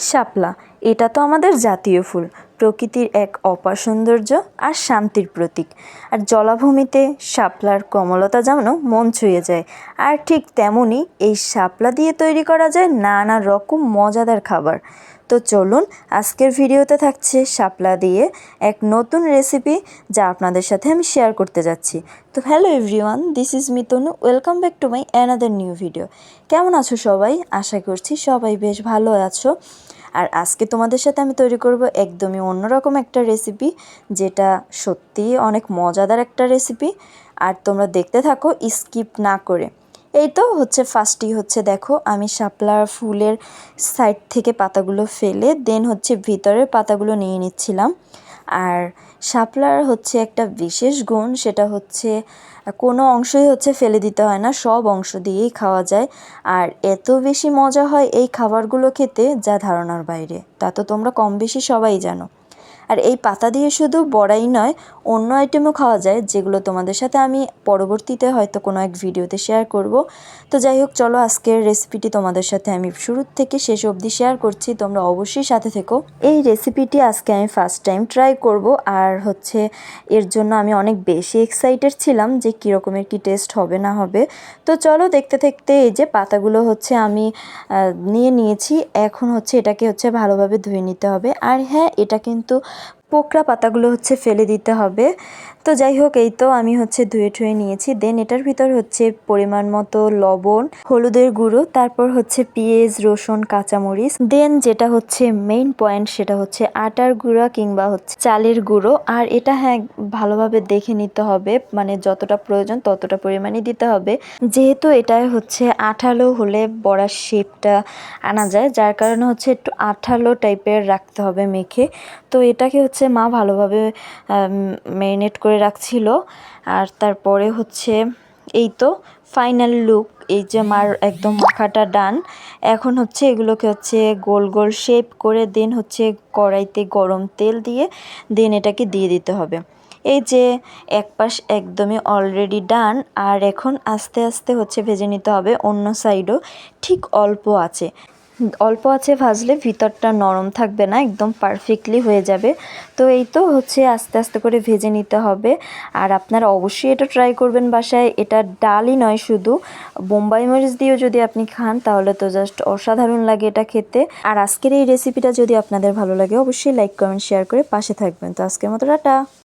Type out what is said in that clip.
শাপলা, এটা তো আমাদের জাতীয় ফুল, প্রকৃতির এক অপার সৌন্দর্য আর শান্তির প্রতীক। আর জলাভূমিতে শাপলার কমলতা যেমন মন ছুঁয়ে যায়, আর ঠিক তেমনই এই শাপলা দিয়ে তৈরি করা যায় নানা রকম মজাদার খাবার। তো চলুন, আজকের ভিডিওতে থাকছে শাপলা দিয়ে এক নতুন রেসিপি, যা আপনাদের সাথে আমি শেয়ার করতে যাচ্ছি। তো hello everyone, this is me Tanu, welcome back to my another new video. কেমন আছো সবাই? আশা করছি সবাই বেশ ভালো আছো। আর আজকে তোমাদের সাথে আমি তৈরি করব একদমই অন্যরকম একটা রেসিপি, যেটা সত্যিই অনেক মজাদার একটা রেসিপি। আর তোমরা দেখতে থাকো স্কিপ না করে। এই তো ফার্স্টই দেখো, আমি শাপলার ফুলের সাইড থেকে পাতাগুলো ফেলে দেন ভিতরের পাতাগুলো নিয়ে নিচ্ছিলাম। আর শাপলার একটা বিশেষ গুণ, সেটা কোনো অংশই ফেলে দিতে হয় না, সব অংশ দিয়েই খাওয়া যায়। আর এত বেশি মজা হয় এই খাবারগুলো খেতে, যা ধারণার বাইরে। তা তো তোমরা কম বেশি সবাই জানো। আর এই পাতা দিয়ে শুধু বড়াই নয়, অন্য আইটেমও খাওয়া যায়, যেগুলো তোমাদের সাথে আমি পরবর্তীতে হয়তো কোনো এক ভিডিওতে শেয়ার করব। তো যাই হোক, চলো আজকের রেসিপিটি তোমাদের সাথে আমি শুরু থেকে শেষ অবধি শেয়ার করছি, তোমরা অবশ্যই সাথে থেকো। এই রেসিপিটি আজকে আমি ফার্স্ট টাইম ট্রাই করব, আর এর জন্য আমি অনেক বেশি এক্সাইটেড ছিলাম যে কীরকমের কী টেস্ট হবে না হবে। তো চলো দেখতে দেখতে এই যে পাতাগুলো আমি নিয়ে নিয়েছি। এখন এটাকে ভালোভাবে ধুয়ে নিতে হবে। আর হ্যাঁ, এটা কিন্তু পোকরা পাতাগুলো ফেলে দিতে হবে। তো যাই হোক, এই তো আমি ধুয়ে ঠুয়ে নিয়েছি। দেন এটার ভিতর পরিমাণ মতো লবণ, হলুদের গুঁড়ো, তারপর পেঁয়াজ, রসুন, কাঁচামরিচ। দেন যেটা মেইন পয়েন্ট, সেটা আটার গুঁড়া কিংবা চালের গুঁড়ো। আর এটা হ্যাঁ, ভালোভাবে দেখে নিতে হবে, মানে যতটা প্রয়োজন ততটা পরিমাণই দিতে হবে, যেহেতু এটা আঠালো হলে বড়ার শেপটা আনা যায়, যার কারণে একটু আঠালো টাইপের রাখতে হবে মেখে। তো এটাকে মা ভালোভাবে ম্যারিনেট করে রাখছিল। আর তারপরে এই তো ফাইনাল লুক, এই যে মার একদম মাখাটা ডান। এখন এগুলোকে গোল গোল শেপ করে দেন কড়াইতে গরম তেল দিয়ে দেন এটাকে দিয়ে দিতে হবে। এই যে এক পাশ একদমই অলরেডি ডান। আর এখন আস্তে আস্তে ভেজে নিতে হবে অন্য সাইডও, ঠিক অল্প আছে ভাজলে ভিতরটা নরম থাকবে না, একদম পারফেক্টলি হয়ে যাবে। তো এই তো আস্তে আস্তে করে ভেজে নিতে হবে। আর আপনারা অবশ্যই এটা ট্রাই করবেন বাসায়। এটা ডালই নয়, শুধু বোম্বাই মরিচ দিয়েও যদি আপনি খান, তাহলে তো জাস্ট অসাধারণ লাগে এটা খেতে। আর আজকের এই রেসিপিটা যদি আপনাদের ভালো লাগে, অবশ্যই লাইক কমেন্ট শেয়ার করে পাশে থাকবেন। তো আজকের মতো টাটা।